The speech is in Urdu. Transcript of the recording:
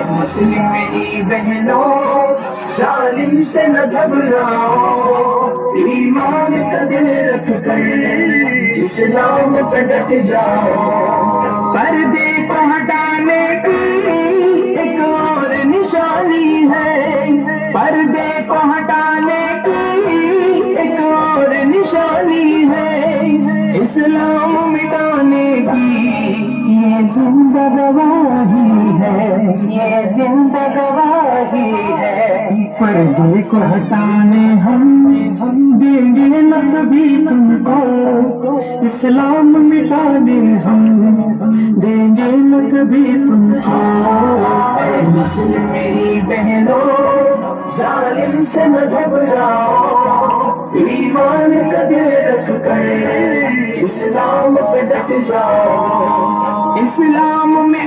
مسلم میری بہنوں ظالم سے نہ گھبراؤ، ایمان کا دل رکھ کر اسلام پہ ڈٹ جاؤ، پردے کو ہٹانے کی ایک اور نشانی ہے، پردے کو ہٹانے کی ایک اور نشانی ہے، اسلام مٹانے کی یہ زندہ گواہی ہے، یہ زندہ گواہی ہے، پردے کو ہٹانے ہم دیں گے نہ کبھی تم کو، اسلام مٹانے ہم دیں گے نہ کبھی تم کو، اے مسلم میری بہنوں ظالم سے نہ گھبراؤ، ایمان کا دل رکھ کر اسلام پہ ڈٹ جاؤ، اسلام میں